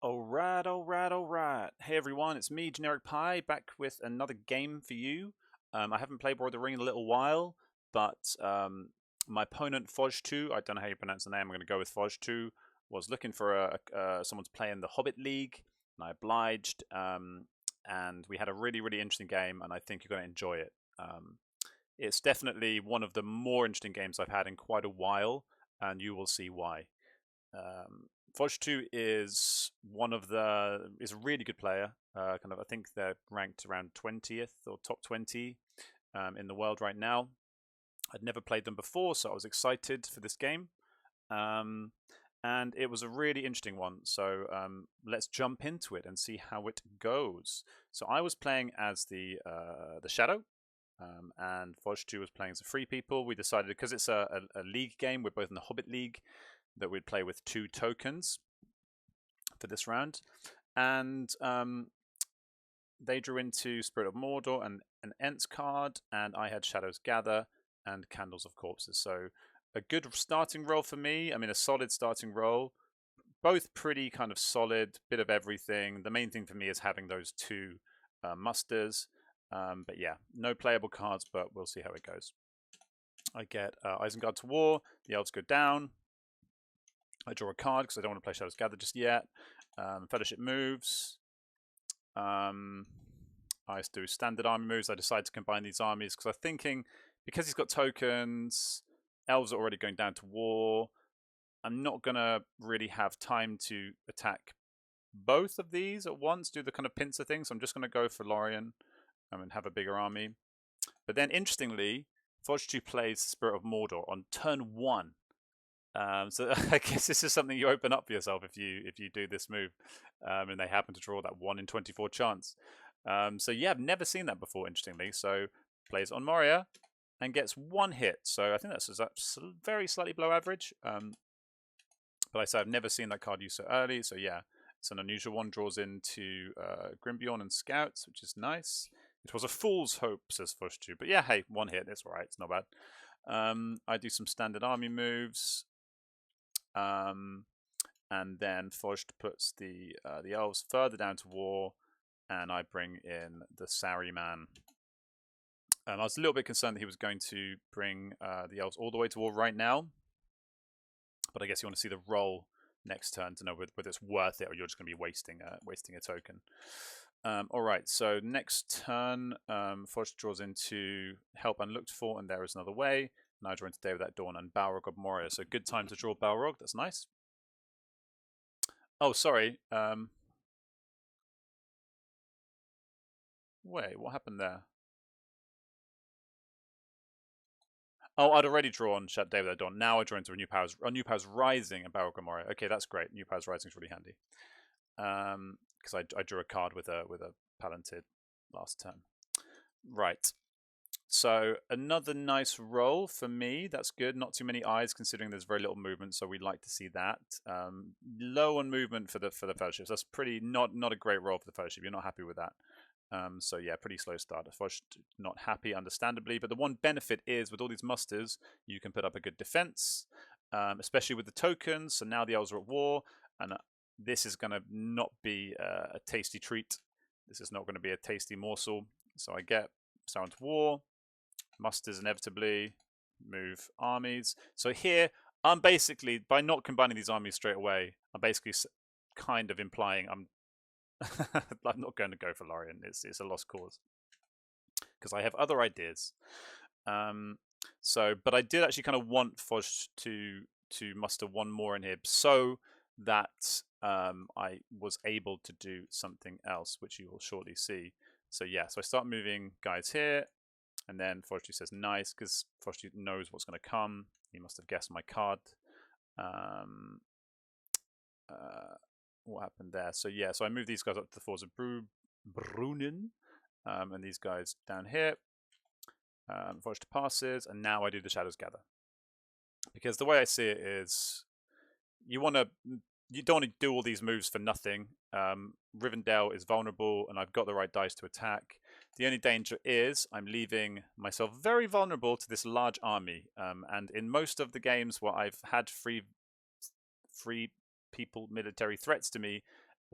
Alright, alright, alright. Hey everyone, it's me, Generic Pie, back with another game for you. I haven't played War of the Ring in a little while, but my opponent, Fojtu, I don't know how you pronounce the name, I'm going to go with Fojtu, was looking for someone to play in the Hobbit League, and I obliged, and we had a really, really interesting game, and I think you're going to enjoy it. It's definitely one of the more interesting games I've had in quite a while, and you will see why. Fojtu is is a really good player. I think they're ranked around 20th or top 20 in the world right now. I'd never played them before, so I was excited for this game. And it was a really interesting one. So let's jump into it and see how it goes. So I was playing as the Shadow, and Fojtu was playing as the Free People. We decided, because it's a league game, we're both in the Hobbit League, that we'd play with 2 tokens for this round. And they drew into Spirit of Mordor and an Ents card, and I had Shadows Gather and Candles of Corpses. So a good starting role for me. I mean, a solid starting role. Both pretty kind of solid, bit of everything. The main thing for me is having those 2 musters. But yeah, no playable cards, but we'll see how it goes. I get Isengard to War. The elves go down. I draw a card because I don't want to play Shadows Gather just yet. Fellowship moves. I do standard army moves. I decide to combine these armies because I'm thinking, because he's got tokens, elves are already going down to war. I'm not going to really have time to attack both of these at once, do the kind of pincer thing. So I'm just going to go for Lorien and have a bigger army. But then, interestingly, Fojtu plays Spirit of Mordor on turn 1. So I guess this is something you open up for yourself if you do this move, and they happen to draw that 1 in 24 chance. So yeah, I've never seen that before. Interestingly, so plays on Moria and gets 1 hit. So I think that's very slightly below average. But I say I've never seen that card used so early. So yeah, it's an unusual one. Draws into Grimbeorn and Scouts, which is nice. It was a fool's hope, says Fojtu. But yeah, hey, 1 hit. It's all right. It's not bad. I do some standard army moves. And then Fojt puts the elves further down to war, and I bring in the Saruman. I was a little bit concerned that he was going to bring the elves all the way to war right now, but I guess you want to see the roll next turn to know whether it's worth it or you're just going to be wasting a token. All right, so next turn, Fojt draws into Help Unlooked For, and There Is Another Way. And I draw into Day Without Dawn and Balrog of Moria. So good time to draw Balrog. That's nice. Oh, sorry. Wait, what happened there? Oh, I'd already drawn Day Without Dawn. Now I draw into a New Powers Rising and Balrog of Moria. Okay, that's great. New Powers Rising is really handy. Because I drew a card with a Palantir last turn. Right. So another nice roll for me. That's good. Not too many eyes, considering there's very little movement. So we'd like to see that. Low on movement for the fellowships. That's pretty not a great roll for the fellowship. You're not happy with that. So yeah, pretty slow start. Not happy, understandably. But the one benefit is with all these musters, you can put up a good defense, especially with the tokens. So now the elves are at war, and this is going to not be a tasty treat. This is not going to be a tasty morsel. So I get Sauron to war. Musters inevitably move armies. So here, I'm basically, by not combining these armies straight away, I'm basically kind of implying I'm not going to go for Lorien. It's a lost cause because I have other ideas. But I did actually kind of want Foj to muster 1 more in here so that I was able to do something else, which you will shortly see. So yeah, so I start moving guys here. And then Fojtu says nice, because Fojtu knows what's going to come. He must have guessed my card. What happened there? So yeah, so I move these guys up to the Force of Brunnen, and these guys down here. Fojtu passes, and now I do the Shadows Gather. Because the way I see it is, you don't want to do all these moves for nothing. Rivendell is vulnerable, and I've got the right dice to attack. The only danger is I'm leaving myself very vulnerable to this large army. And in most of the games where I've had free people military threats to me,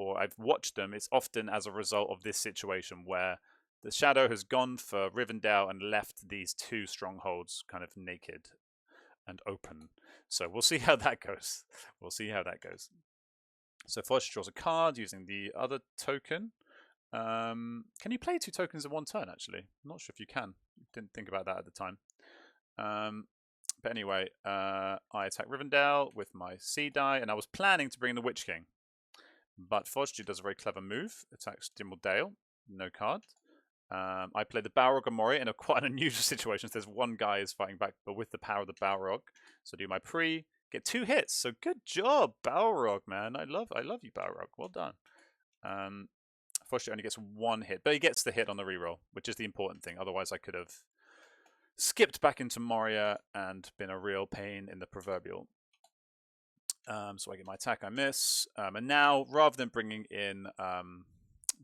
or I've watched them, it's often as a result of this situation where the Shadow has gone for Rivendell and left these two strongholds kind of naked and open. So we'll see how that goes. We'll see how that goes. So Fojtu draws a card using the other token. Can you play 2 tokens in one turn, actually? I'm not sure if you can. Didn't think about that at the time. But anyway, I attack Rivendell with my sea die, and I was planning to bring in the Witch King. But Fojtu does a very clever move, attacks Dimwell Dale, no card. I play the Balrog and Moria in a quite an unusual situation. There's one guy is fighting back, but with the power of the Balrog. So do my pre, get 2 hits. So good job, Balrog, man. I love you, Balrog. Well done. Fojtu only gets 1 hit, but he gets the hit on the reroll, which is the important thing. Otherwise, I could have skipped back into Moria and been a real pain in the proverbial. So I get my attack, I miss. And now, rather than bringing in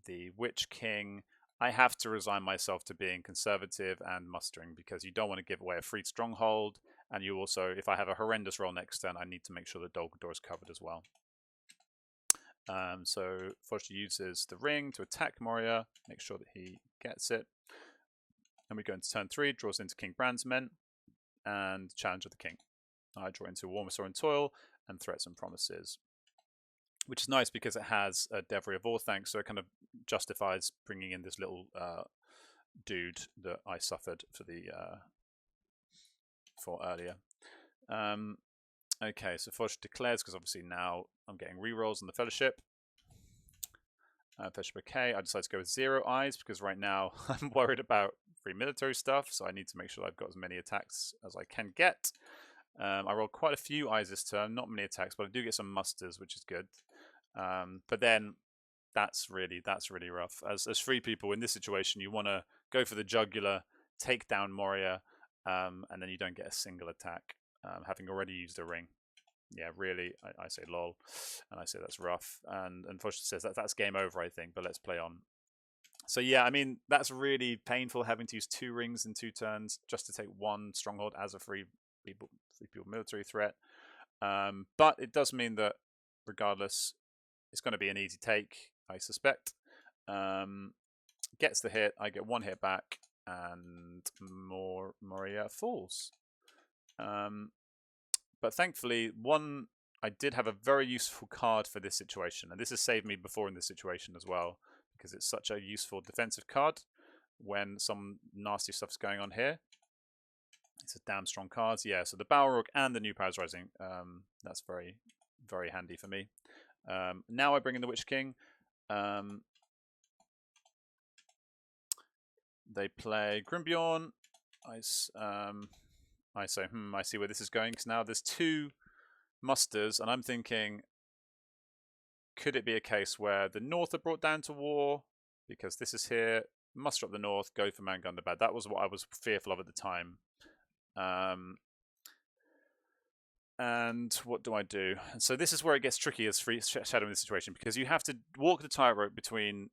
the Witch King, I have to resign myself to being conservative and mustering, because you don't want to give away a free stronghold. And you also, if I have a horrendous roll next turn, I need to make sure the Dol Guldur is covered as well. So Fojtu uses the ring to attack Moria, make sure that he gets it. And we go into turn 3, draws into King Brandsmen, and Challenge of the King. I draw into Warm Restore and Toil, and Threats and Promises. Which is nice because it has a Devery of Orthanc, so it kind of justifies bringing in this little dude that I suffered for earlier. Okay, so Fojtu declares, because obviously now I'm getting rerolls in the Fellowship. Fellowship okay, I decided to go with 0 eyes, because right now I'm worried about free military stuff, so I need to make sure I've got as many attacks as I can get. I rolled quite a few eyes this turn, not many attacks, but I do get some musters, which is good. But then that's really rough. As free people in this situation, you want to go for the jugular, take down Moria, and then you don't get a single attack, having already used a ring. Yeah, really, I say lol, and I say that's rough. And Fojtu says that's game over, I think, but let's play on. So yeah, I mean, that's really painful, having to use 2 rings in 2 turns just to take 1 stronghold as a free people military threat. But it does mean that regardless, it's going to be an easy take, I suspect. Gets the hit, I get 1 hit back, and Moria falls. But thankfully, I did have a very useful card for this situation, and this has saved me before in this situation as well, because it's such a useful defensive card when some nasty stuff's going on here. It's a damn strong card. Yeah, so the Balrog and the new Powers Rising, that's very, very handy for me. Now I bring in the Witch King. They play Grimbeorn. I say, I see where this is going, because now there's 2 musters, and I'm thinking, could it be a case where the North are brought down to war? Because this is here, muster up the North, go for Mangundabad. That was what I was fearful of at the time. And what do I do? And so this is where it gets tricky as free Shadow in this situation, because you have to walk the tightrope between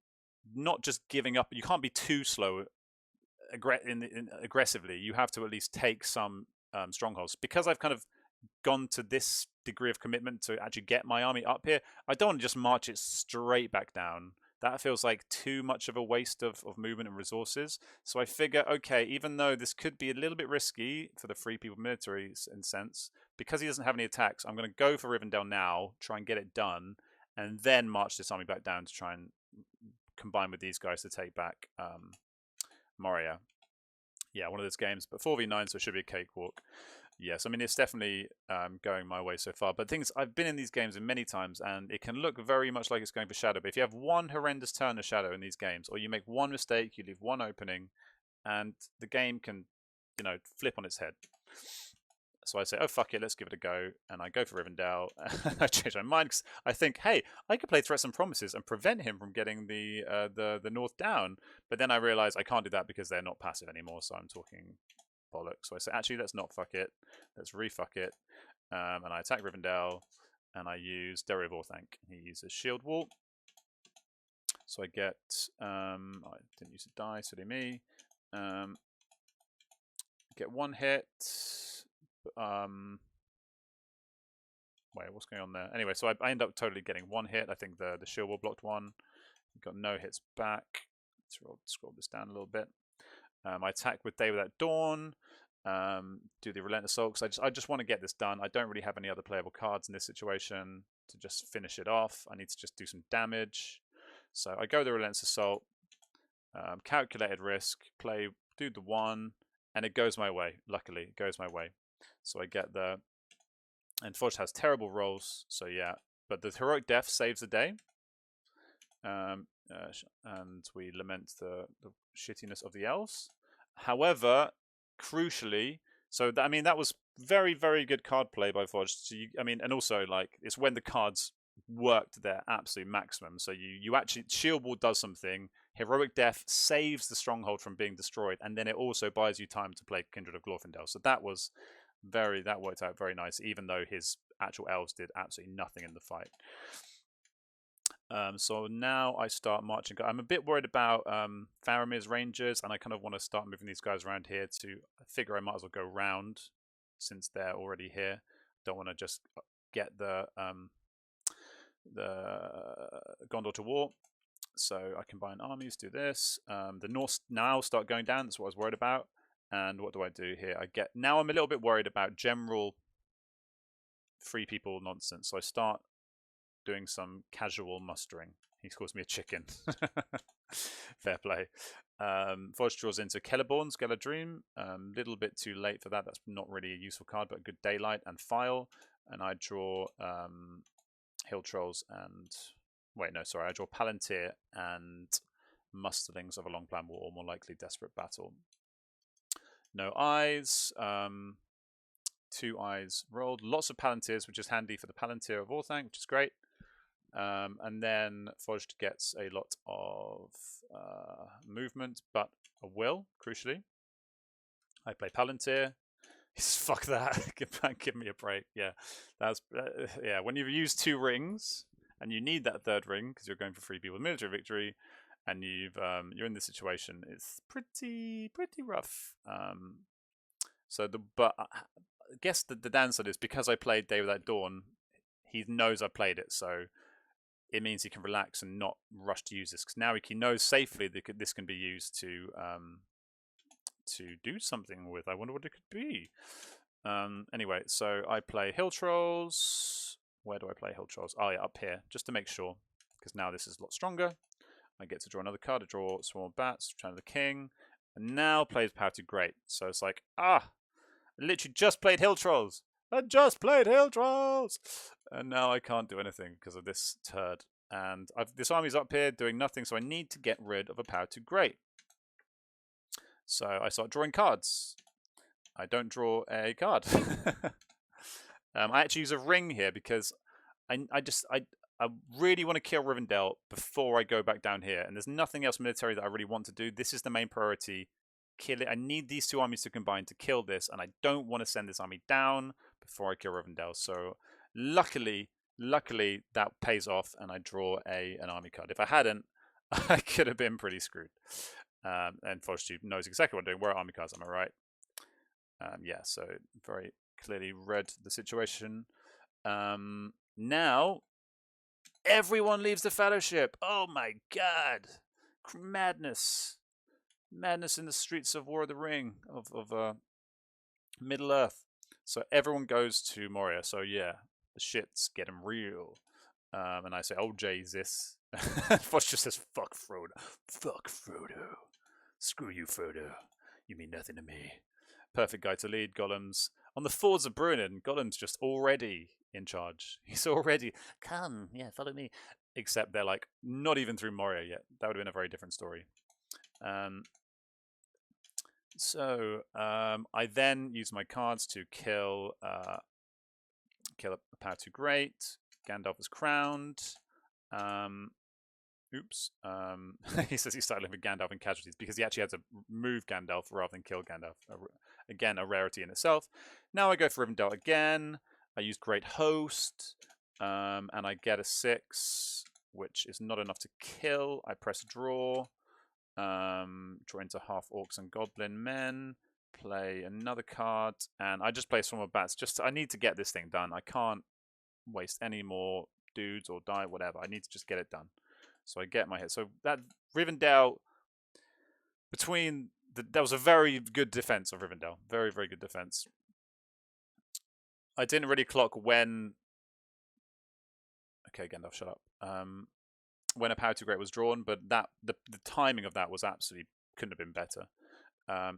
not just giving up. You can't be too slow aggressively. You have to at least take some strongholds. Because I've kind of gone to this degree of commitment to actually get my army up here, I don't want to just march it straight back down. That feels like too much of a waste of movement and resources. So I figure, okay, even though this could be a little bit risky for the free people military in sense, because he doesn't have any attacks, I'm going to go for Rivendell now, try and get it done, and then march this army back down to try and combine with these guys to take back Moria. Yeah, one of those games, but 4v9, so it should be a cakewalk. Yes, I mean, it's definitely going my way so far. But things, I've been in these games many times, and it can look very much like it's going for Shadow. But if you have one horrendous turn of Shadow in these games, or you make one mistake, you leave one opening, and the game can, flip on its head. So I say, oh, fuck it, let's give it a go. And I go for Rivendell. I change my mind because I think, hey, I could play Threats and Promises and prevent him from getting the North down. But then I realize I can't do that because they're not passive anymore. So I'm talking bollocks. So I say, actually, let's not fuck it. Let's re-fuck it. And I attack Rivendell. And I use Devery of Orthanc. He uses Shield Wall. So I get, I didn't use a die, silly me. Get 1 hit. Wait, what's going on there? Anyway, so I end up totally getting one hit. I think the shield wall blocked one. Got no hits back. Let's scroll this down a little bit. I attack with Day Without Dawn. Do the Relentless Assault because I just want to get this done. I don't really have any other playable cards in this situation to just finish it off. I need to just do some damage. So I go the Relentless Assault. Calculated risk. Do the 1, and it goes my way. Luckily, it goes my way. So I get the... And Fojtu has terrible rolls, so yeah. But the Heroic Death saves the day. And we lament the shittiness of the elves. However, crucially, so that, I mean, that was very, very good card play by Fojtu. So and also, like, it's when the cards worked their absolute maximum. So you actually, Shield Wall does something, Heroic Death saves the stronghold from being destroyed, and then it also buys you time to play Kindred of Glorfindel. So that worked out very nice, even though his actual elves did absolutely nothing in the fight. So now I start marching. I'm a bit worried about Faramir's Rangers, and I kind of want to start moving these guys around here to... I figure I might as well go round since they're already here. Don't want to just get the Gondor to war. So I combine armies, do this. The North now start going down. That's what I was worried about. And what do I do here? Now I'm a little bit worried about general free people nonsense. So I start doing some casual mustering. He calls me a chicken. Fair play. Fojtu draws into Celeborn, Skeledream. Little bit too late for that. That's not really a useful card, but good Daylight and File. And I draw Hill Trolls and... Wait, no, sorry. I draw Palantir and Musterlings of a Long Plan War, or more likely Desperate Battle. No eyes. 2 eyes rolled. Lots of Palantirs, which is handy for the Palantir of Orthanc, which is great. And then Fojtu gets a lot of movement, but a will, crucially. I play Palantir. Fuck that. Give me a break. Yeah, that's yeah. When you've used 2 rings and you need that 3rd ring because you're going for 3 people with military victory, and you're in this situation, it's pretty rough. But I guess the downside is because I played Day Without Dawn, he knows I played it, so it means he can relax and not rush to use this, because now he knows safely that this can be used to do something with. I wonder what it could be. Anyway, so I play Hill Trolls. Where do I play Hill Trolls? Oh yeah, up here, just to make sure, because now this is a lot stronger. I get to draw another card. I draw Swarm of Bats, Return of the King, and now plays Power to Great. So it's like, I literally just played Hill Trolls. And now I can't do anything because of this turd. And this army's up here doing nothing, so I need to get rid of a Power to Great. So I start drawing cards. I don't draw a card. I actually use a ring here because I really want to kill Rivendell before I go back down here. And there's nothing else military that I really want to do. This is the main priority. Kill it. I need these 2 armies to combine to kill this, and I don't want to send this army down before I kill Rivendell. So luckily that pays off, and I draw an army card. If I hadn't, I could have been pretty screwed. And Fojtu knows exactly what I'm doing. Where are army cards? Am I right? Yeah, so very clearly read the situation. Now everyone leaves the Fellowship. Oh my god, madness! Madness in the streets of War of the Ring, of Middle Earth. So everyone goes to Moria. So yeah, the shit's getting real. And I say, oh Jesus. Fojtu says, fuck Frodo. Fuck Frodo. Screw you, Frodo. You mean nothing to me. Perfect guy to lead. Gollum's on the Fords of Bruinen. Gollum's just already in charge. He's already, come, yeah, follow me. Except they're like not even through Moria yet. That would have been a very different story. I then use my cards to kill a Power to Great. Gandalf is crowned. Oops. He says he started living with Gandalf in casualties because he actually had to move Gandalf rather than kill Gandalf. Again, a rarity in itself. Now I go for Rivendell again. I use Great Host, and I get a 6, which is not enough to kill. I press draw. Draw into half orcs and goblin men. Play another card, and I just play Swarm of Bats. I need to get this thing done. I can't waste any more dudes or die, whatever. I need to just get it done. So I get my hit. So that Rivendell, that was a very good defense of Rivendell. Very, very good defense. I didn't really clock when. Okay, Gandalf, shut up. When a Power 2 Great was drawn, but the timing of that was absolutely couldn't have been better.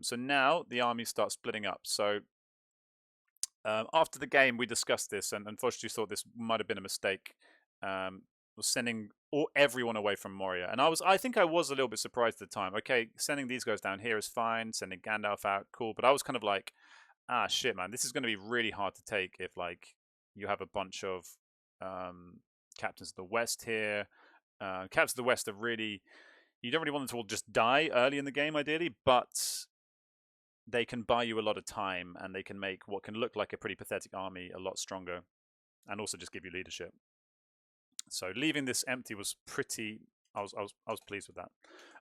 So now the army starts splitting up. So after the game, we discussed this, and Fojtu thought this might have been a mistake. Was sending everyone away from Moria, and I think I was a little bit surprised at the time. Okay, sending these guys down here is fine. Sending Gandalf out, cool. But I was kind of like, ah, shit, man, this is going to be really hard to take if like you have a bunch of captains of the West here. Captains of the West are really, you don't really want them to all just die early in the game, ideally, but they can buy you a lot of time, and they can make what can look like a pretty pathetic army a lot stronger, and also just give you leadership. So leaving this empty was pretty. I was pleased with that.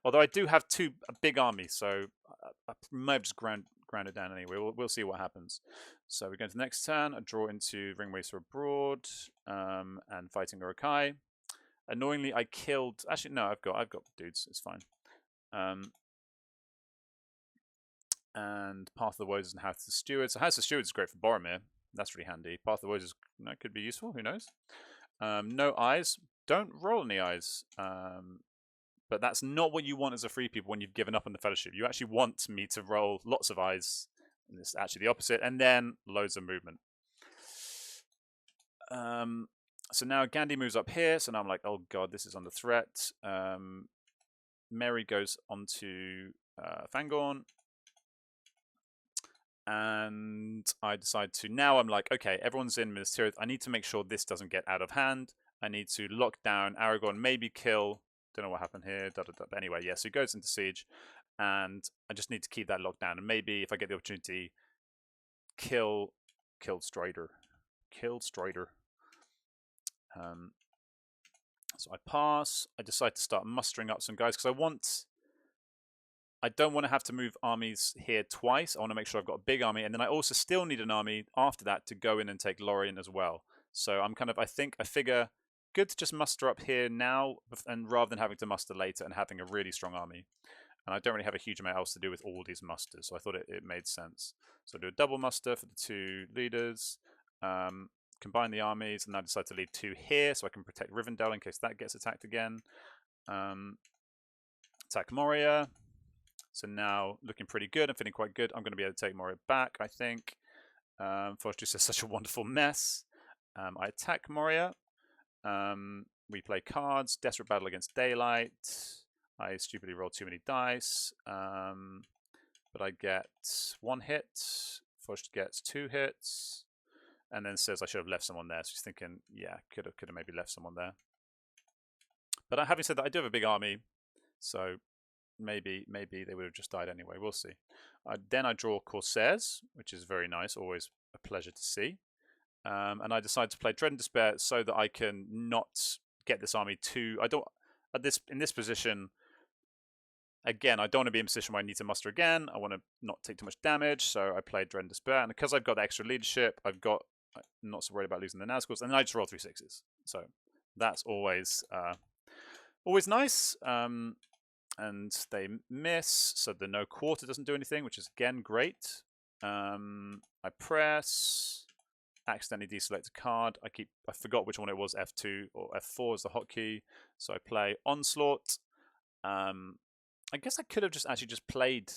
Although I do have a big army, so I might have just ground it down anyway. We'll see what happens. So we go to the next turn. I draw into Ringmaster Abroad and Fighting Urukai. Annoyingly, I killed. Actually, no, I've got dudes. It's fine. And Path of the Woes and House of the Steward. So House of the Steward is great for Boromir. That's really handy. Path of the Woes could be useful. Who knows? No eyes. Don't roll any eyes. But that's not what you want as a free people when you've given up on the Fellowship. You actually want me to roll lots of eyes. And it's actually the opposite. And then loads of movement. So now Gandhi moves up here. So now I'm like, oh god, this is under threat. Merry goes onto Fangorn. And I decide to, now I'm like, okay, everyone's in Minas Tirith. I need to make sure this doesn't get out of hand. I need to lock down Aragorn, maybe kill. Don't know what happened here. But anyway, yeah, so he goes into siege. And I just need to keep that locked down. And maybe if I get the opportunity, kill Strider. Kill Strider. So I pass. I decide to start mustering up some guys because I don't want to have to move armies here twice. I want to make sure I've got a big army, and then I also still need an army after that to go in and take Lorien as well. So I'm I figure good to just muster up here now, and rather than having to muster later and having a really strong army. And I don't really have a huge amount else to do with all these musters, so I thought it made sense. So I do a double muster for the two leaders, combine the armies, and I decide to leave 2 here so I can protect Rivendell in case that gets attacked again. Attack Moria. So now looking pretty good. I'm feeling quite good. I'm going to be able to take Moria back, I think. Fojtu says such a wonderful mess. I attack Moria. We play cards. Desperate Battle Against Daylight. I stupidly roll too many dice. But I get 1 hit. Fojtu gets 2 hits. And then says I should have left someone there. So he's thinking, yeah, could have maybe left someone there. But having said that, I do have a big army. So maybe they would have just died anyway. We'll see. Then I draw Corsairs, which is very nice. Always a pleasure to see. And I decide to play Dread and Despair so that I can not get this army too. I don't in this position. Again, I don't want to be in a position where I need to muster again. I want to not take too much damage, so I play Dread and Despair. And because I've got the extra leadership, I'm not so worried about losing the Nazguls. And then I just roll 3 6s. So that's always nice. And they miss, so the no quarter doesn't do anything, which is again great. I press, accidentally deselect a card. I forgot which one it was, F2 or F4 is the hotkey. So I play Onslaught. I guess I could have just played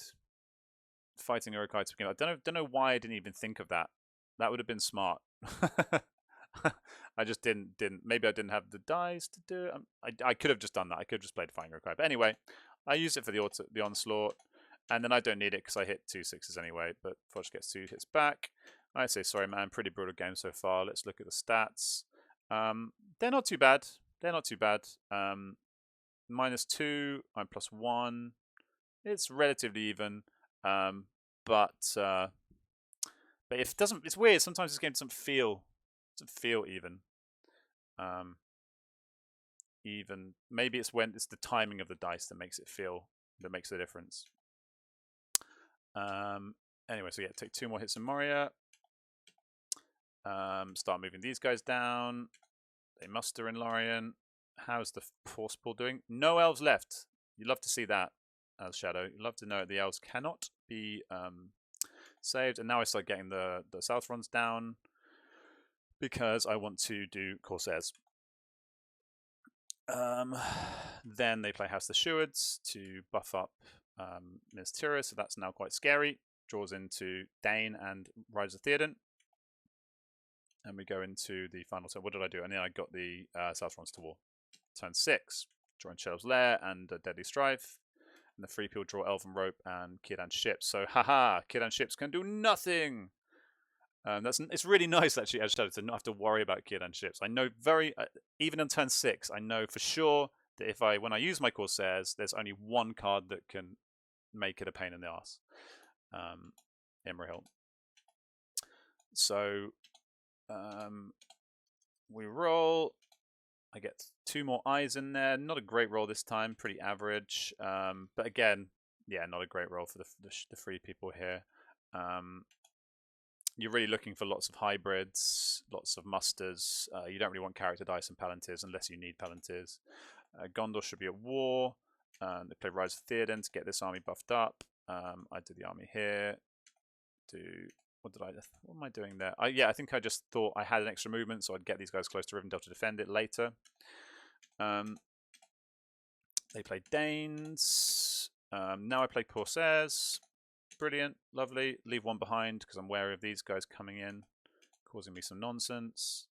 Fighting Urukai to begin with. I don't know why I didn't even think of that. That would have been smart. I just didn't. Maybe I didn't have the dice to do it. I could have just done that. I could have just played Fighting Urukai. But anyway, I use it for the Onslaught. And then I don't need it because I hit 2 6s anyway. But Fudge gets 2 hits back. I say, sorry, man. Pretty brutal game so far. Let's look at the stats. They're not too bad. -2, I'm +1. It's relatively even, but if it doesn't, it's weird. Sometimes this game doesn't feel even. Even maybe it's the timing of the dice that makes the difference. Anyway, so yeah, take 2 more hits in Moria. Start moving these guys down. They muster in Lorien. How's the horse pool doing? No elves left. You'd love to see that as Shadow. You'd love to know the elves cannot be saved. And now I start getting the south runs down because I want to do Corsairs. Then they play House of the Shewards to buff up Ms. Tira, so that's now quite scary. Draws into Dane and Rise of Theoden. And we go into the final turn. What did I do? And then I got the South Runs to War. Turn 6, draw in Shadow's Lair and Deadly Strife. And the free people draw Elven Rope and Kieran Ships. So, haha, Kieran Ships can do nothing! It's really nice, actually, as Shadow, to not have to worry about Kieran Ships. I know even on turn 6, I know for sure that when I use my Corsairs, there's only one card that can make it a pain in the ass. Imrahil. So, we roll. I get 2 more eyes in there. Not a great roll this time, pretty average. But again, yeah, not a great roll for the free people here. You're really looking for lots of hybrids, lots of musters. You don't really want character dice and Palantirs unless you need Palantirs. Gondor should be at war. They play Rise of Theoden to get this army buffed up. I do the army here. What am I doing there? I think I just thought I had an extra movement, so I'd get these guys close to Rivendell to defend it later. They play Danes. Now I play Corsairs. Brilliant, lovely. Leave one behind because I'm wary of these guys coming in, causing me some nonsense.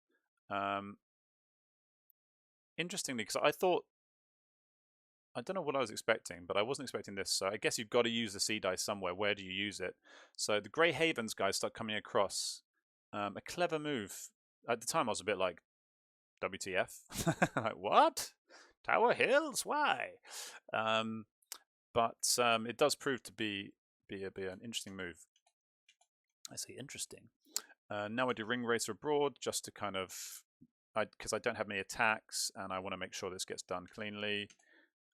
Interestingly, because I don't know what I was expecting, but I wasn't expecting this. So I guess you've got to use the sea dice somewhere. Where do you use it? So the Grey Havens guys start coming across. A clever move. At the time, I was a bit like, WTF? Like, what? Tower Hills? Why? But it does prove to be an interesting move. I say interesting. Now I do Ring Racer Abroad just to kind of, because I don't have many attacks and I want to make sure this gets done cleanly.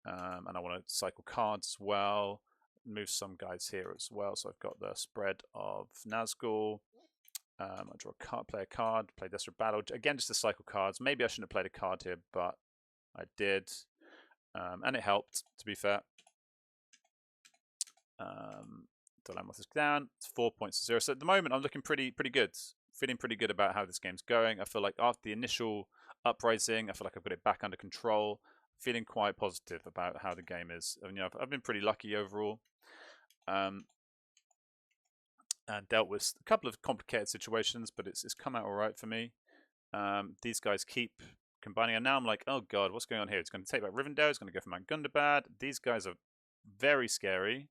And I want to cycle cards as well. Move some guys here as well. So I've got the spread of Nazgul. I draw a card, play a card, play Desperate Battle. Again, just to cycle cards. Maybe I shouldn't have played a card here, but I did. And it helped, to be fair. Delamoth is down. It's 4 points to 0. So at the moment, I'm looking pretty good. Feeling pretty good about how this game's going. I feel like after the initial uprising, I feel like I've got it back under control. Feeling quite positive about how the game is. I mean, I've been pretty lucky overall. And dealt with a couple of complicated situations, but it's come out all right for me. These guys keep combining, and now I'm like, oh god, what's going on here? It's going to take back Rivendell. It's going to go for Mount Gundabad. These guys are very scary,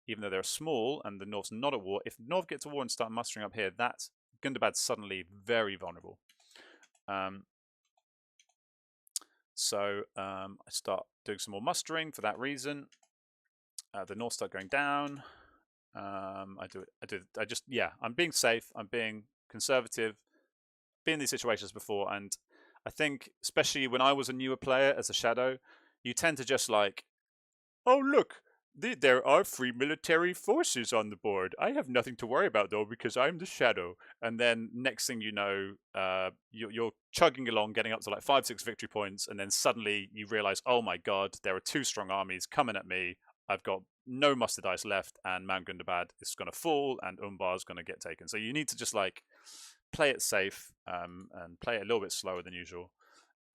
even though they're small and the North's not at war. If the North get to war and start mustering up here, that's Gundabad's suddenly very vulnerable. So I start doing some more mustering for that reason. The North start going down. I'm being safe. I'm being conservative. Been in these situations before, and I think, especially when I was a newer player as a Shadow, you tend to just like, oh look, there are free military forces on the board. I have nothing to worry about though because I'm the Shadow. And then next thing you know, you're chugging along, getting up to like 5-6 victory points, and then suddenly you realize, oh my god, there are 2 strong armies coming at me. I've got no muster dice left, and Mount Gundabad is going to fall, and Umbar is going to get taken. So you need to just like play it safe and play it a little bit slower than usual.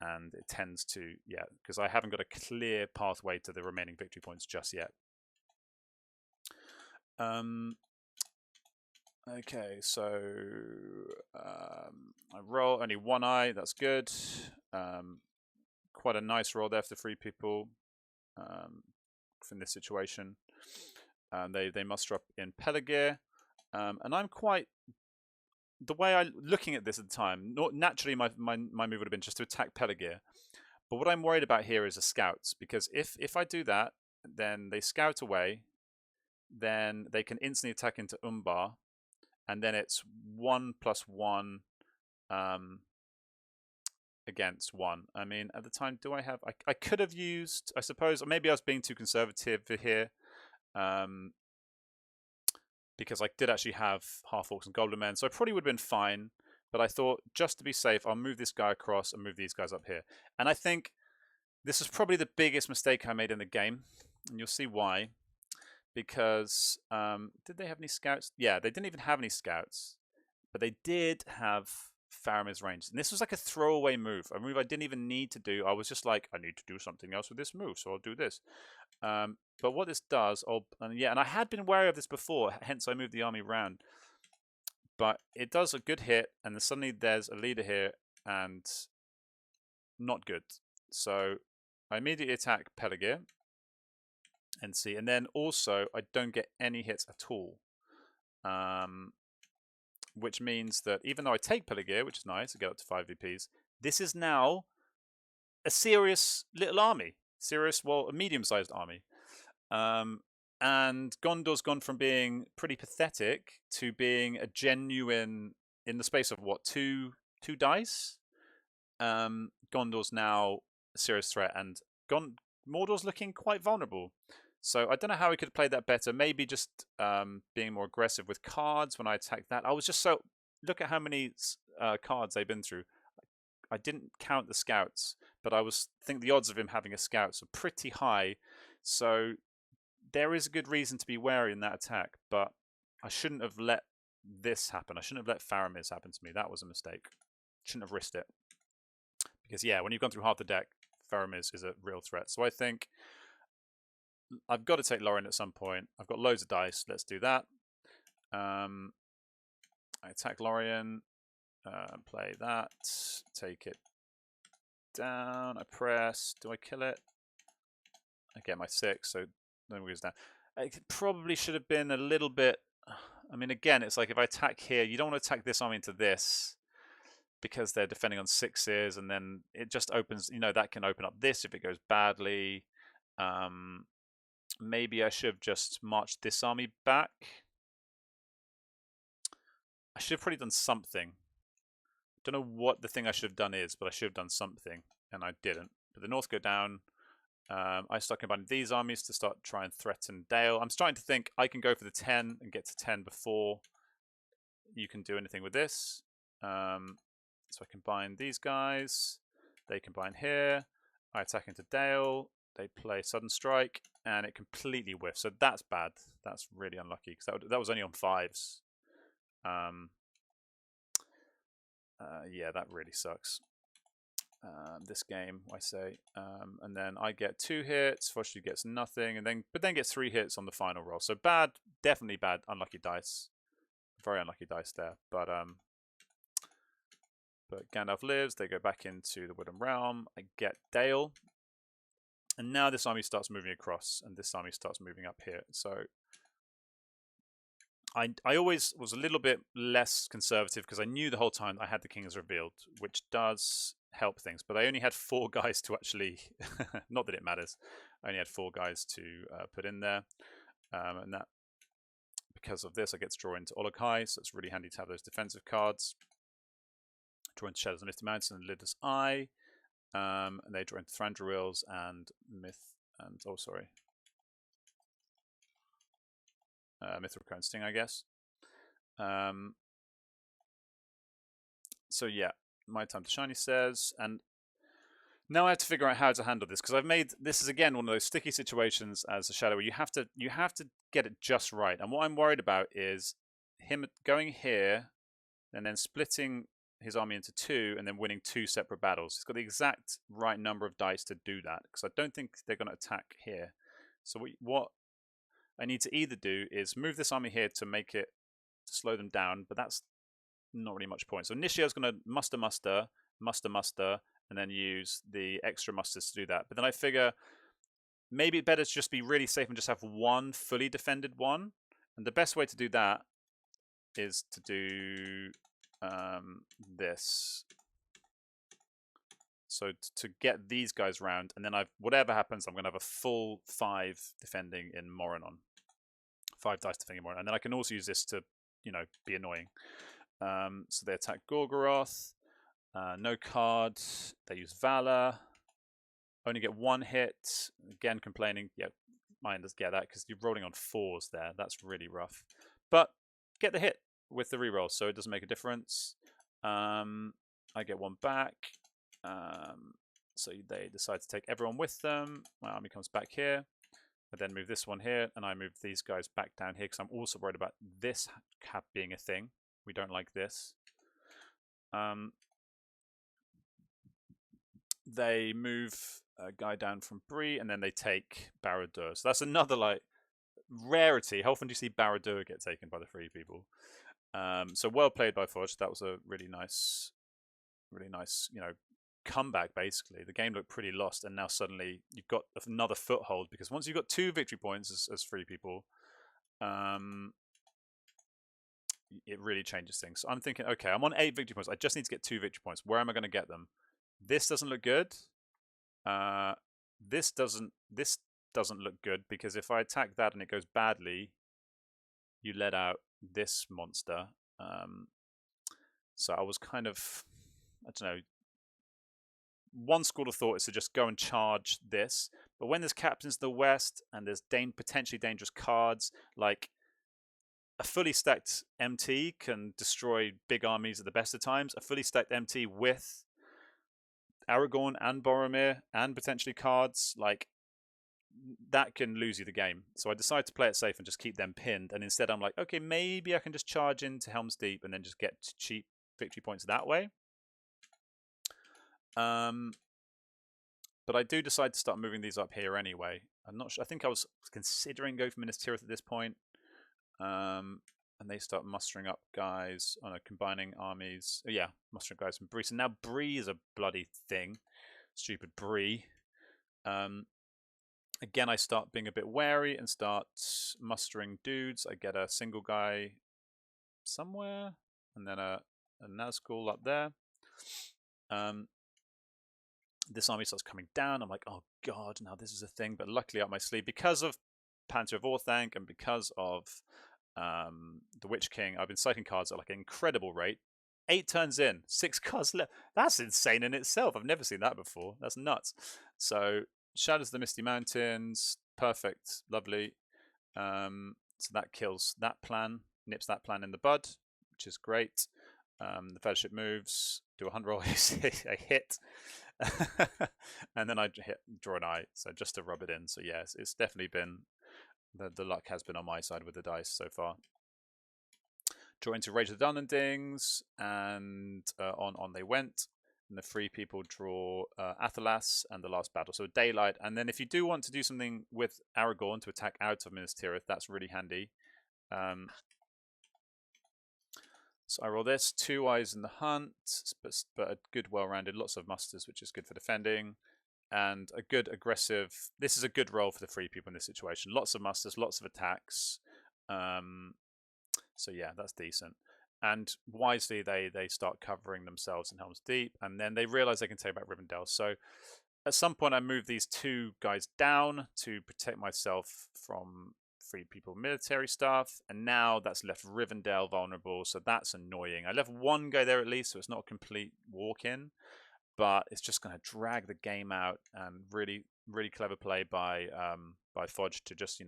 And it tends to, because I haven't got a clear pathway to the remaining victory points just yet. Okay, so I roll only 1 eye. That's good. Quite a nice roll there for the free people from this situation. They muster up in Pelargir, and I'm quite. The way I looking at this at the time, naturally my move would have been just to attack Pelargir. But what I'm worried about here is the scouts, because if I do that, then they scout away. Then they can instantly attack into Umbar, and then it's 1+1 against 1. I mean, at the time, do I have... I could have used, I suppose, or maybe I was being too conservative here, because I did actually have half-orcs and goblin men, so I probably would have been fine. but I thought just to be safe, I'll move this guy across and move these guys up here. And I think this is probably the biggest mistake I made in the game, and you'll see why. Because did they have any scouts? Yeah, they didn't even have any scouts, but they did have Faramir's range. And this was like a throwaway move, a move I didn't even need to do. I was just like, I need to do something else with this move, so I'll do this. But what this does, and I had been wary of this before, hence I moved the army around. But it does a good hit, and then suddenly there's a leader here, and not good. So I immediately attack Peligir and see, and then also I don't get any hits at all. Which means that even though I take Peligir, which is nice, I get up to 5 VPs, this is now a serious little army. A medium-sized army. And Gondor's gone from being pretty pathetic to being a genuine, in the space of what, two dice? Gondor's now a serious threat, and Mordor's looking quite vulnerable. So I don't know how he could have played that better. Maybe just being more aggressive with cards when I attacked that. I was just so... Look at how many cards they've been through. I didn't count the scouts, but I think the odds of him having a scout are pretty high. So there is a good reason to be wary in that attack, but I shouldn't have let this happen. I shouldn't have let Faramir's happen to me. That was a mistake. Shouldn't have risked it. Because, yeah, when you've gone through half the deck, Faramir's is a real threat. So I think I've got to take Lorien at some point. I've got loads of dice. Let's do that. I attack Lorien. Play that. Take it down. I press. Do I kill it? I get my 6, so then it goes down. It probably should have been a little bit... I mean, again, it's like if I attack here, you don't want to attack this army into this because they're defending on 6s, and then it just opens... that can open up this if it goes badly. Maybe I should have just marched this army back. I should have probably done something. Don't know what the thing I should have done is, but I should have done something, and I didn't. But the North go down. I start combining these armies to start try and threaten Dale. I'm starting to think I can go for the 10 and get to 10 before you can do anything with this. So I combine these guys. They combine here. I attack into Dale. They play Sudden Strike, and it completely whiffs. So that's bad. That's really unlucky, because that was only on 5s. Yeah, that really sucks. This game, I say, and then I get 2 hits. Fojtu gets nothing, but then gets 3 hits on the final roll. So bad, definitely bad, unlucky dice, very unlucky dice there. But Gandalf lives. They go back into the Woodland Realm. I get Dale, and now this army starts moving across, and this army starts moving up here. So I always was a little bit less conservative because I knew the whole time I had the king as revealed, which does help things. But I only had 4 guys to actually, not that it matters, I only had 4 guys to put in there. And that, because of this, I get to draw into Olokai, so it's really handy to have those defensive cards. Draw into Shadows of Misty Mountains and Lidus Eye. And they draw into Thranduil's and Mithril Sting, I guess. So yeah, my time to shine, he says, and now I have to figure out how to handle this, because this is again one of those sticky situations as a shadow where you have to get it just right. And what I'm worried about is him going here and then splitting his army into 2 and then winning 2 separate battles. He's got the exact right number of dice to do that, because I don't think they're going to attack here. So what I need to either do is move this army here to slow them down, but that's not really much point. So Nishio's going to muster, and then use the extra musters to do that. But then I figure maybe it's better to just be really safe and just have one fully defended one. And the best way to do that is to do this. So to get these guys round, and then whatever happens, I'm going to have a full 5 defending in Moranon. 5 dice defending in Moranon. And then I can also use this to, be annoying. So they attack Gorgoroth. No card. They use Valor. Only get 1 hit. Again, complaining. Yeah, mine does get that because you're rolling on 4s there. That's really rough. But get the hit with the reroll, so it doesn't make a difference. I get one back. So they decide to take everyone with them. My army comes back here. I then move this one here, and I move these guys back down here because I'm also worried about this cap being a thing. We don't like this. They move a guy down from Brie, and then they take Barad-dûr. So that's another like rarity. How often do you see Barad-dûr get taken by the free people? So well played by Fojtu. That was a really nice, comeback. Basically, the game looked pretty lost, and now suddenly you've got another foothold because once you've got 2 victory points as free people, it really changes things. So I'm thinking, okay, I'm on 8 victory points. I just need to get 2 victory points. Where am I going to get them? This doesn't look good. This doesn't look good because if I attack that and it goes badly, you let out this monster. So I was kind of, I don't know. One school of thought is to just go and charge this, but when there's captains to the west and there's potentially dangerous cards, like a fully stacked MT can destroy big armies at the best of times. A fully stacked MT with Aragorn and Boromir and potentially cards, like that can lose you the game. So I decided to play it safe and just keep them pinned. And instead I'm like, okay, maybe I can just charge into Helm's Deep and then just get cheap victory points that way. But I do decide to start moving these up here anyway. I'm not sure. I think I was considering going for Minas Tirith at this point. And they start mustering up guys, combining armies. Oh, yeah, mustering guys from Bree. So now Bree is a bloody thing. Stupid Bree. Again, I start being a bit wary and start mustering dudes. I get a single guy somewhere, and then a Nazgul up there. This army starts coming down. I'm like, oh god, now this is a thing. But luckily up my sleeve, because of Panzer of Orthanc and because of the Witch King, I've been cycling cards at like an incredible rate. 8 turns in, 6 cards left. That's insane in itself. I've never seen that before. That's nuts. So Shadows of the Misty Mountains, perfect, lovely. So that kills that plan, nips that plan in the bud, which is great. The Fellowship moves, do a 100 roll, a hit, and then I draw an eye, so just to rub it in. So yes, it's definitely been, the luck has been on my side with the dice so far. Draw into Rage of the Dunlendings, and on they went. And the free people draw Athelas and the Last Battle. So Daylight. And then if you do want to do something with Aragorn to attack out of Minas Tirith, that's really handy. So I roll this. 2 eyes in the hunt, but a good, well-rounded, lots of musters, which is good for defending. And a good aggressive... This is a good roll for the free people in this situation. Lots of musters, lots of attacks. So yeah, that's decent. And wisely, they start covering themselves in Helm's Deep, and then they realize they can take back Rivendell. So at some point, I move these 2 guys down to protect myself from free people military stuff, and now that's left Rivendell vulnerable, so that's annoying. I left 1 guy there at least, so it's not a complete walk-in, but it's just going to drag the game out. And really, really clever play by Fojtu to just,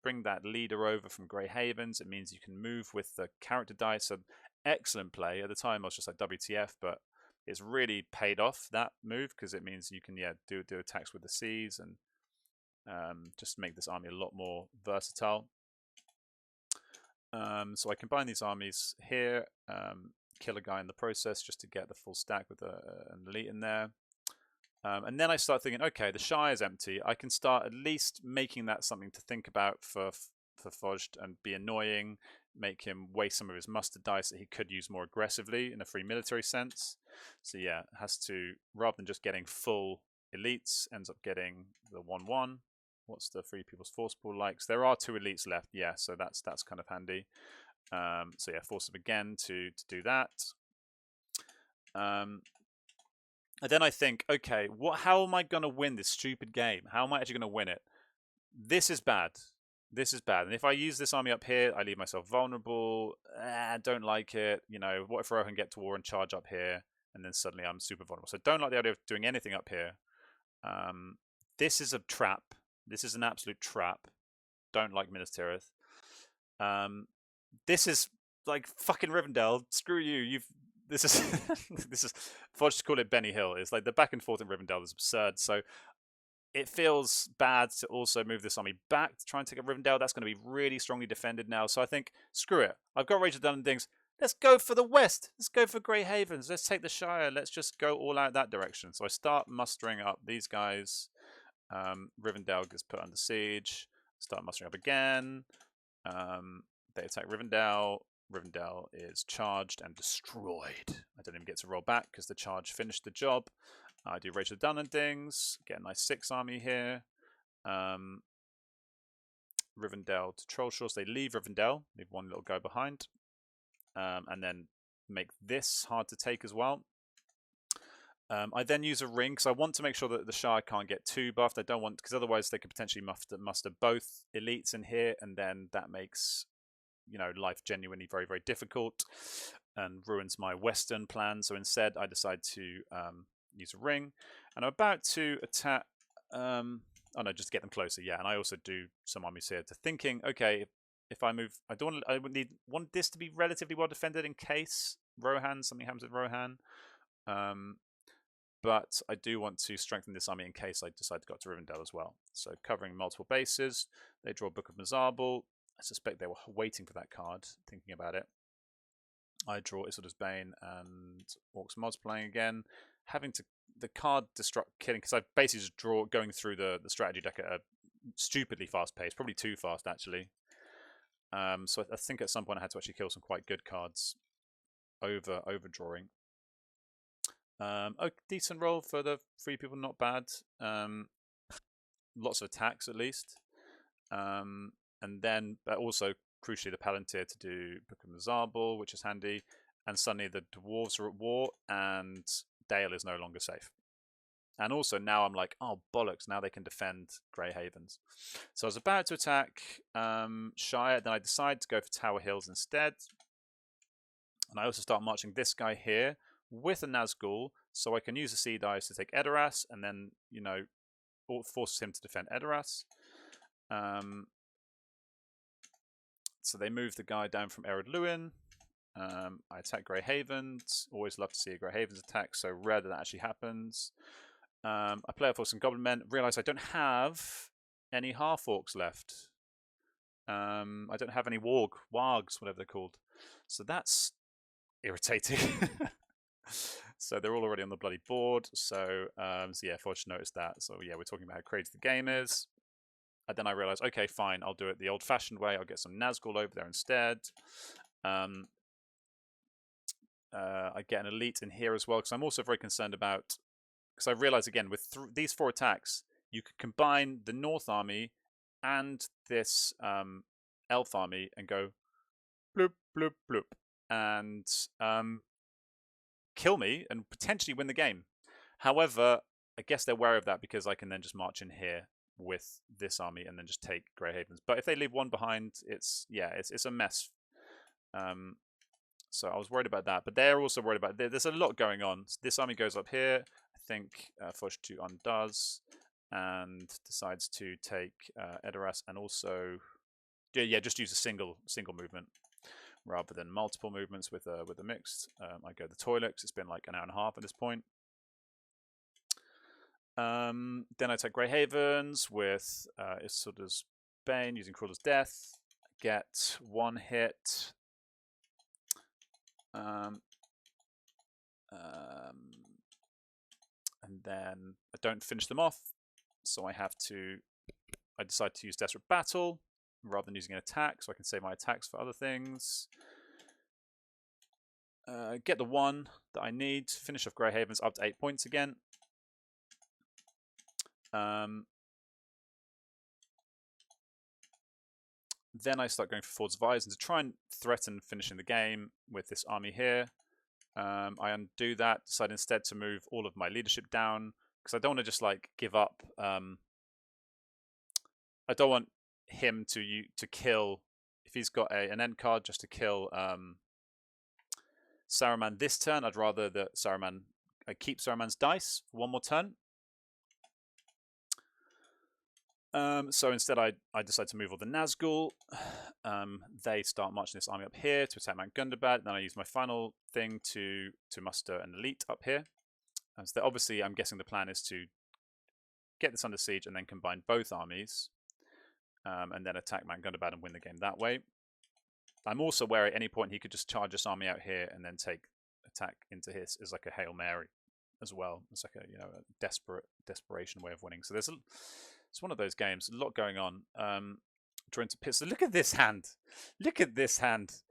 bring that leader over from Grey Havens. It means you can move with the character dice. So excellent play. At the time, I was just like, WTF, but it's really paid off, that move, because it means you can do attacks with the seas and just make this army a lot more versatile. So I combine these armies here, kill a guy in the process just to get the full stack with an elite in there. And then I start thinking, okay, the Shire is empty. I can start at least making that something to think about for Fojtu and be annoying, make him waste some of his mustard dice that he could use more aggressively in a free military sense. So yeah, has to, rather than just getting full elites, ends up getting the 1/1. What's the free people's force pool like? So there are 2 elites left, yeah, so that's kind of handy. So yeah, force them again to do that. And then I think, okay, how am I going to win this stupid game? How am I actually going to win it? This is bad. This is bad. And if I use this army up here, I leave myself vulnerable. I don't like it. What if I can get to war and charge up here, and then suddenly I'm super vulnerable? So don't like the idea of doing anything up here. This is a trap. This is an absolute trap. Don't like Minas Tirith. This is like fucking Rivendell. Screw you. this is this is Fodge to call it Benny Hill. It's like the back and forth in Rivendell is absurd. So it feels bad to also move this army back to try and take up Rivendell. That's going to be really strongly defended now. So I think, screw it. I've got Rage of Dun and Dings. Let's go for the west. Let's go for Grey Havens. Let's take the Shire. Let's just go all out that direction. So I start mustering up these guys. Rivendell gets put under siege. Start mustering up again. They attack Rivendell. Rivendell is charged and destroyed. I don't even get to roll back because the charge finished the job. I do Rage of the Dunandings, get a nice 6 army here. Rivendell to Trollshaws. They leave Rivendell, leave one little guy behind. And then make this hard to take as well. I then use a ring because I want to make sure that the Shire can't get too buffed. I don't want, because otherwise they could potentially muster both elites in here, and then that makes, you know, life genuinely very, very difficult and ruins my Western plan. So instead, I decide to use a ring, and I'm about to attack. Oh no, just to get them closer. Yeah, and I also do some armies here. To thinking, okay, if I move, I don't. I would want this to be relatively well defended in case something happens with Rohan. But I do want to strengthen this army in case I decide to go to Rivendell as well. So covering multiple bases. They draw Book of Mizarble. I suspect they were waiting for that card, thinking about it. I draw Isildur's Bane and Orcs multiplying again. Having to the card destruct killing, because I basically just going through the strategy deck at a stupidly fast pace, probably too fast actually. So I think at some point I had to actually kill some quite good cards overdrawing. Decent roll for the 3 people, not bad. Lots of attacks at least. And then also crucially the Palantir to do Book of Mizarble, which is handy. And suddenly the dwarves are at war and Dale is no longer safe. And also now I'm like, oh bollocks, now they can defend Grey Havens. So I was about to attack Shire, then I decide to go for Tower Hills instead. And I also start marching this guy here with a Nazgul, so I can use the Sea Dice to take Edoras, and then, you know, forces him to defend Edoras. So they move the guy down from Ered Luin. I attack Grey Havens. Always love to see a Grey Havens attack, so rare that actually happens. I play a Force and Goblin Men. Realize I don't have any half orcs left. I don't have any wargs, whatever they're called. So that's irritating. So they're all already on the bloody board. So yeah, Fodge noticed that. So yeah, we're talking about how crazy the game is. And then I realized, okay, fine, I'll do it the old-fashioned way. I'll get some Nazgul over there instead. I get an elite in here as well, because I'm also very concerned about, because I realize again, with these 4 attacks, you could combine the North army and this Elf army and go bloop, bloop, bloop, and kill me and potentially win the game. However, I guess they're wary of that because I can then just march in here with this army and then just take Grey Havens. But if they leave one behind, it's a mess. So I was worried about that, but they're also worried about there's a lot going on. So this army goes up here. I think Fojtu undoes and decides to take Edoras, and also just use a single movement rather than multiple movements with a mixed. I go the toilet because it's been like an hour and a half at this point. Then I take Grey Havens with Isildur's Bane using Crawler's Death. Get 1 hit. And then I don't finish them off, so I decide to use Desperate Battle rather than using an attack, so I can save my attacks for other things. Get the 1 that I need to finish off Grey Havens up to 8 points again. Then I start going for Fords of Eyes, and to try and threaten finishing the game with this army here. I undo that, decide instead to move all of my leadership down, because I don't want to just like give up. I don't want him to kill, if he's got an end card, just to kill Saruman this turn. I'd rather that I keep Saruman's dice for 1 more turn. So instead, I decide to move all the Nazgul. They start marching this army up here to attack Mount Gundabad. Then I use my final thing to muster an elite up here. So obviously, I'm guessing the plan is to get this under siege and then combine both armies, and then attack Mount Gundabad and win the game that way. I'm also aware at any point he could just charge this army out here and then attack into his as like a Hail Mary as well. It's like a desperation way of winning. So it's one of those games. A lot going on. Drawing to pits. So look at this hand. Look at this hand.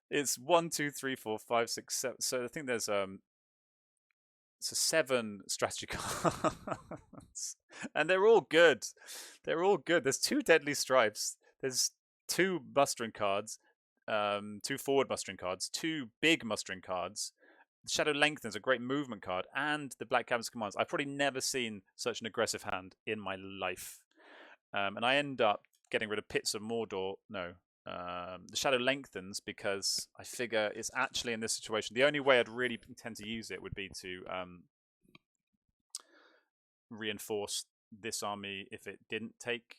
It's 1, 2, 3, 4, 5, 6, 7. So I think there's it's a 7 strategy cards, and they're all good. They're all good. There's 2 deadly stripes. There's 2 mustering cards, 2 forward mustering cards, 2 big mustering cards. Shadow Lengthen is a great movement card, and the Black Caverns commands. I've probably never seen such an aggressive hand in my life. And I end up getting rid of Pits of Mordor. No, the Shadow Lengthens because I figure it's actually in this situation. The only way I'd really intend to use it would be to reinforce this army if it didn't take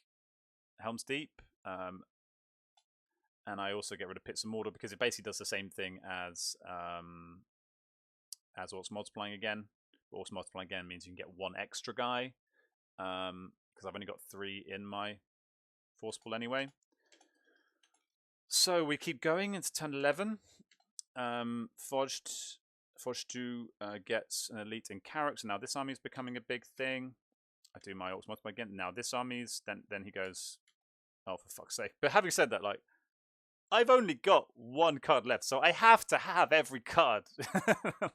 Helm's Deep. And I also get rid of Pits of Mordor because it basically does the same thing as Orcs Multiplying Again. But Orcs Multiplying Again means you can get 1 extra guy, because I've only got 3 in my force pool anyway. So we keep going into turn 11. Fojtu gets an elite in character. Now this army is becoming a big thing. I do my Orcs Multiply again. Now this army's then he goes, oh for fuck's sake. But having said that, like, I've only got 1 card left, so I have to have every card.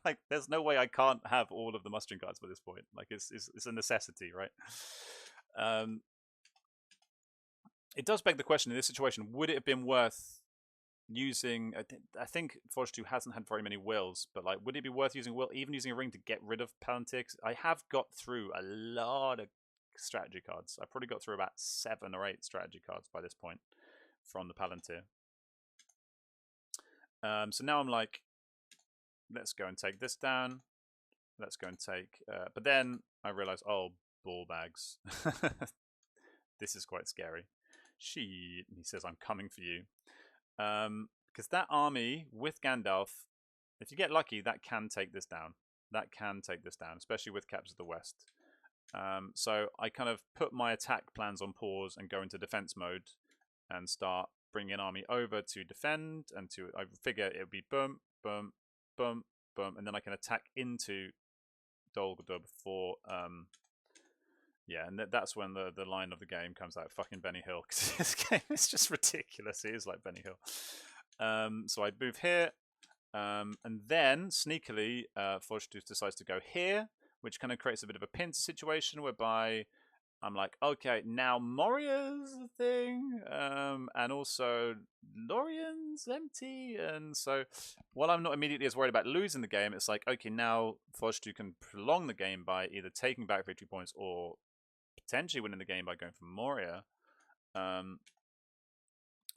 Like, there's no way I can't have all of the mustering cards by this point. Like, it's a necessity, right? It does beg the question in this situation: would it have been worth using? I think Fojtu hasn't had very many wills, but like, would it be worth using will, even using a ring to get rid of Palantir? I have got through a lot of strategy cards. I've probably got through about 7 or 8 strategy cards by this point from the Palantir. So now I'm like, let's go and take this down. Let's go and take... but then I realize, oh, ball bags. This is quite scary. He says, I'm coming for you. Because that army with Gandalf, if you get lucky, that can take this down. That can take this down, especially with Caps of the West. So I kind of put my attack plans on pause and go into defense mode and start bringing an army over to defend, and I figure it would be boom, boom, boom, boom, and then I can attack into Dol Guldur before, yeah, and that's when the line of the game comes out, fucking Benny Hill, because this game is just ridiculous. It is like Benny Hill. So I move here, and then sneakily, Fojtu decides to go here, which kind of creates a bit of a pincer situation whereby I'm like, okay, now Moria's a thing, and also Lorien's empty, and so while I'm not immediately as worried about losing the game, it's like, okay, now Fojtu can prolong the game by either taking back victory points or potentially winning the game by going for Moria. And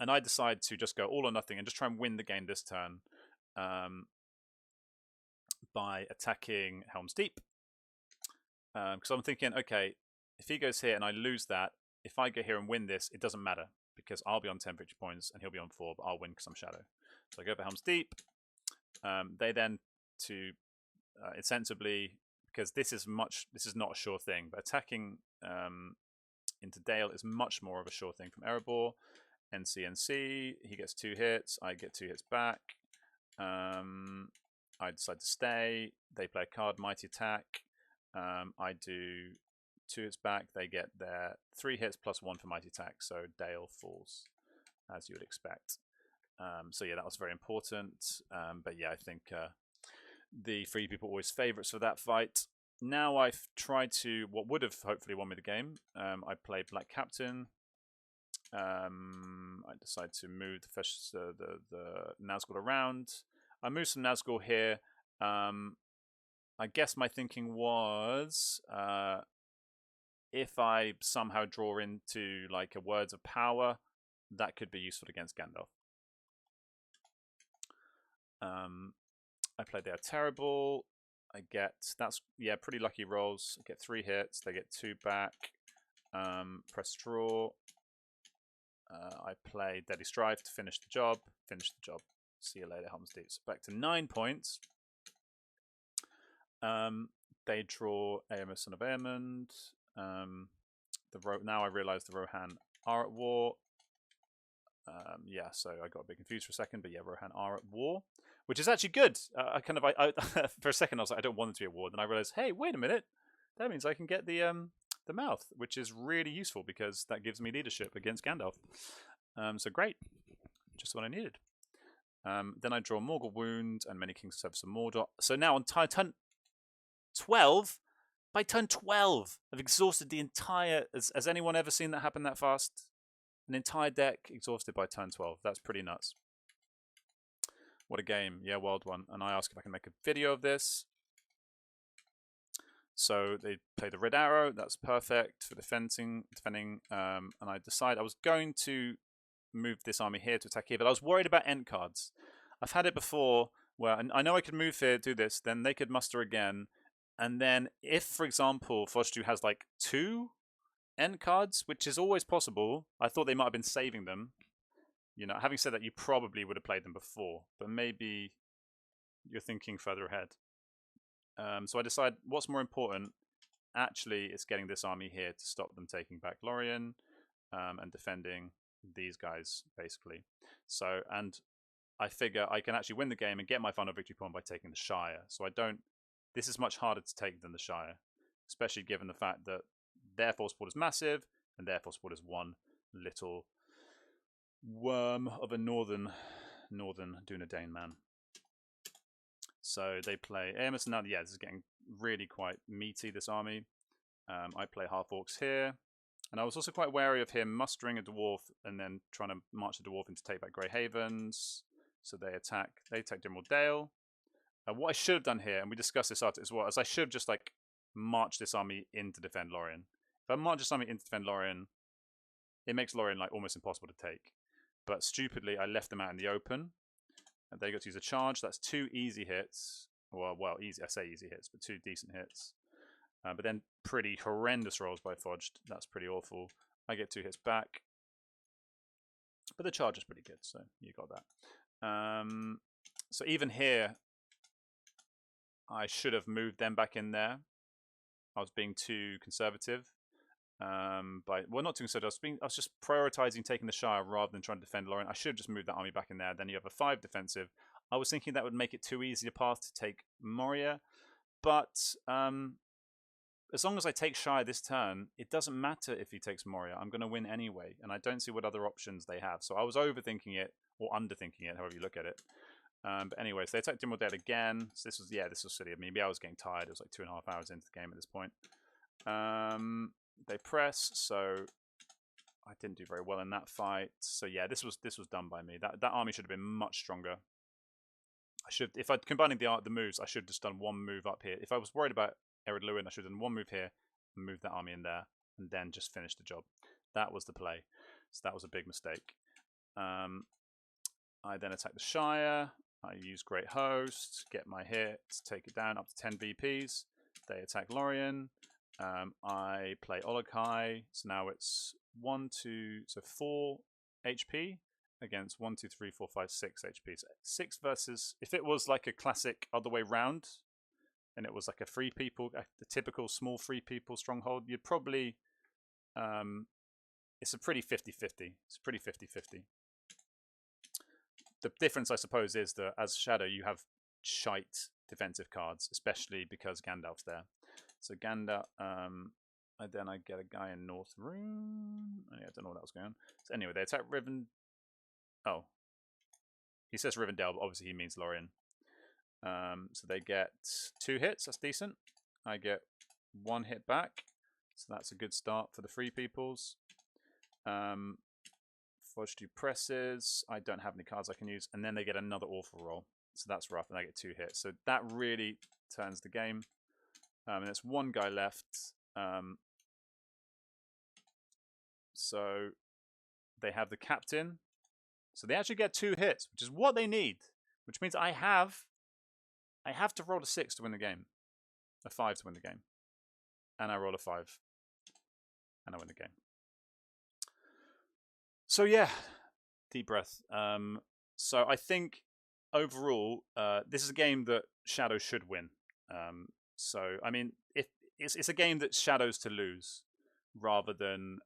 I decide to just go all or nothing and just try and win the game this turn by attacking Helm's Deep. Because I'm thinking, okay, if he goes here and I lose that, if I go here and win this, it doesn't matter because I'll be on 10 victory points and he'll be on 4, but I'll win because I'm Shadow. So I go for Helm's Deep. They then insensibly, because this is not a sure thing, but attacking into Dale is much more of a sure thing from Erebor. NC, he gets 2 hits, I get 2 hits back. I decide to stay. They play a card, Mighty Attack. I do 2 hits back. They get their 3 hits plus 1 for Mighty Attack. So Dale falls, as you would expect. So yeah, that was very important. But yeah, I think the Free People always favourites for that fight. Now I've tried to, what would have hopefully won me the game. I played Black Captain. I decide to move the Nazgul around. I moved some Nazgul here. I guess my thinking was, if I somehow draw into like a Words of Power, that could be useful against Gandalf. I played They Are Terrible. I get, that's, yeah, pretty lucky rolls. I get 3 hits. They get 2 back. Press draw. I play Deadly Strife to finish the job. Finish the job. See you later, Helm's Deep. So back to 9 points. They draw Aemus and Avermund. Now I realise the Rohan are at war. Yeah, so I got a bit confused for a second, but yeah, Rohan are at war, which is actually good. I for a second I was like, I don't want them to be at war. Then I realised, hey, wait a minute, that means I can get the mouth, which is really useful because that gives me leadership against Gandalf. So great, just what I needed. Then I draw Morgul Wound and Many Kings Service of Mordor. So now on turn 12, by turn 12, I've exhausted the entire. Has anyone ever seen that happen that fast? An entire deck exhausted by turn 12. That's pretty nuts. What a game. Yeah, wild one. And I ask if I can make a video of this. So they play the Red Arrow. That's perfect for defending. And I decide I was going to move this army here to attack here, but I was worried about end cards. I've had it before where I know I could move here, do this, then they could muster again. And then if, for example, Fojtu has like 2 end cards, which is always possible. I thought they might have been saving them. You know, having said that, you probably would have played them before, but maybe you're thinking further ahead. So I decide what's more important. Actually, it's getting this army here to stop them taking back Lorien and defending these guys, basically. So, and I figure I can actually win the game and get my final victory point by taking the Shire. So I don't. This is much harder to take than the Shire, especially given the fact that their force support is massive, and their force support is one little worm of a northern Dunedain man. So they play Aemus, and now, yeah, this is getting really quite meaty, this army. I play Half-Orcs here, and I was also quite wary of him mustering a dwarf and then trying to march the dwarf in to take back Grey Havens. So they attack Dimwald Dale. What I should have done here, and we discussed this as well, is I should have just like marched this army in to defend Lorien. If I march this army in to defend Lorien, it makes Lorien like almost impossible to take. But stupidly, I left them out in the open. And they got to use a charge. That's 2 easy hits. Well, easy. I say easy hits, but 2 decent hits. But then pretty horrendous rolls by Fojtu. That's pretty awful. I get 2 hits back. But the charge is pretty good, so you got that. So even here, I should have moved them back in there. I was being too conservative. Well, not too conservative. I was just prioritizing taking the Shire rather than trying to defend Lorien. I should have just moved that army back in there. Then you have a 5 defensive. I was thinking that would make it too easy a path to take Moria, but as long as I take Shire this turn, it doesn't matter if he takes Moria. I'm going to win anyway, and I don't see what other options they have. So I was overthinking it or underthinking it, however you look at it. But anyway, so they attacked Dimwald Dale again. So this was silly of me. Maybe I was getting tired. It was like 2.5 hours into the game at this point. They press, so I didn't do very well in that fight. So yeah, this was done by me. That army should have been much stronger. If I'd combining the moves, I should have just done 1 move up here. If I was worried about Ered Luin, I should have done 1 move here, and moved that army in there, and then just finish the job. That was the play. So that was a big mistake. I then attack the Shire. I use Great Host, get my hits, take it down up to 10 VPs. They attack Lorien. I play Olokai, so now it's 4 HP against 1, 2, 3, 4, 5, 6 HP. So 6 versus, if it was like a classic other way round, and it was like a typical small free people stronghold, you'd probably, it's a pretty 50-50. It's pretty 50-50. The difference, I suppose, is that as Shadow, you have shite defensive cards, especially because Gandalf's there. So Gandalf, then I get a guy in North Rune. I don't know what that was going on. So anyway, they attack Riven. Oh, he says Rivendell, but obviously he means Lorien. So they get 2 hits. That's decent. I get 1 hit back. So that's a good start for the free peoples. Fojtu presses. I don't have any cards I can use. And then they get another awful roll. So that's rough. And I get 2 hits. So that really turns the game. And there's 1 guy left. So they have the captain. So they actually get 2 hits, which is what they need. Which means I have to roll a 6 to win the game. A 5 to win the game. And I roll a 5. and I win the game. So yeah, deep breath. So I think overall, this is a game that Shadow should win. So I mean, if it's a game that Shadow's to lose, rather than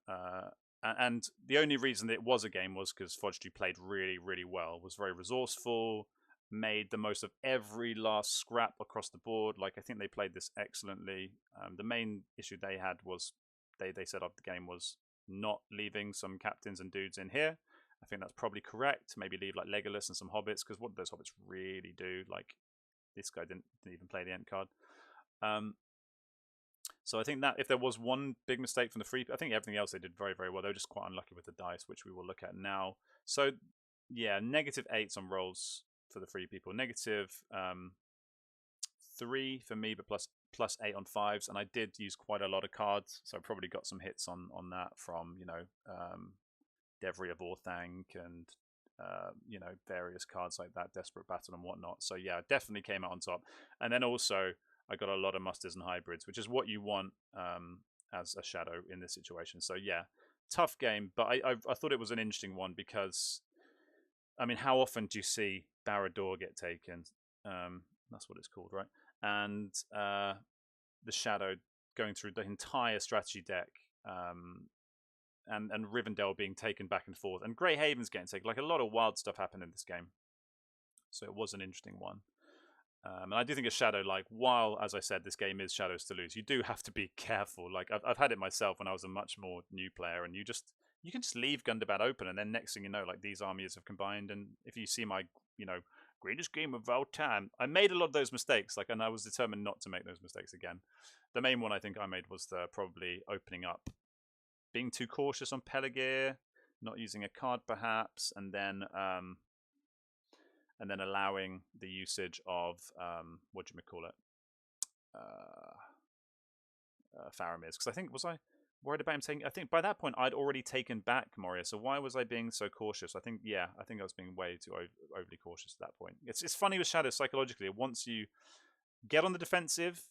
and the only reason that it was a game was because Fojtu played really, really well, was very resourceful, made the most of every last scrap across the board. Like I think they played this excellently. The main issue they had was they set up the game was not leaving some captains and dudes in here. I think that's probably correct. Maybe leave like Legolas and some hobbits, because what do those hobbits really do? Like this guy didn't even play the end card. So I think that if there was one big mistake from the free, I think everything else they did very, very well. They were just quite unlucky with the dice, which we will look at now. So yeah, -8s on rolls for the free people. -3 for me, but +8 on 5s. And I did use quite a lot of cards, so I probably got some hits on that from, you know, Devri of Orthanc and you know, various cards like that, Desperate Battle and whatnot. So yeah, definitely came out on top. And then also I got a lot of musters and hybrids, which is what you want as a Shadow in this situation. So yeah, tough game, but I thought it was an interesting one because, I mean, how often do you see Barad-dûr get taken? That's what it's called, right? And the Shadow going through the entire strategy deck, and Rivendell being taken back and forth, and Grey Haven's getting taken. Like a lot of wild stuff happened in this game, so it was an interesting one. And I do think a Shadow, like, while, as I said, this game is Shadows to lose, you do have to be careful. Like, I've had it myself when I was a much more new player, and you can just leave Gundabad open, and then next thing you know, like, these armies have combined, and if you see my, you know, greatest game of all time, I made a lot of those mistakes, like, and I was determined not to make those mistakes again. The main one I think I made was the probably opening up, being too cautious on Pelargir, not using a card perhaps, and then allowing the usage of what do you call it, Faramir's, because I think, was I worried about him taking, I think by that point I'd already taken back Moria, so why was I being so cautious? I think I was being way too overly cautious at that point. It's funny with Shadow psychologically, once you get on the defensive,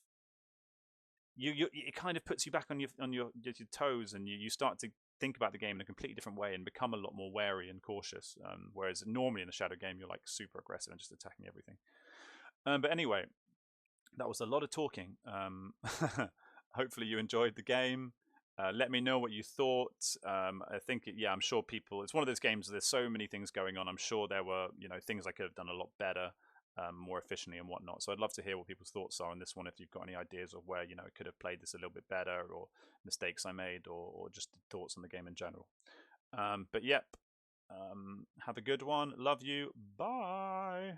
it kind of puts you back on your toes, and you start to think about the game in a completely different way and become a lot more wary and cautious. Whereas normally in a Shadow game, you're like super aggressive and just attacking everything. But anyway, that was a lot of talking. Hopefully you enjoyed the game. Let me know what you thought. I think, I'm sure people, it's one of those games, there's so many things going on. I'm sure there were, things I could have done a lot better, more efficiently and whatnot. So I'd love to hear what people's thoughts are on this one. If you've got any ideas of where, I could have played this a little bit better, or mistakes I made, or just thoughts on the game in general. But yep, have a good one. Love you. Bye.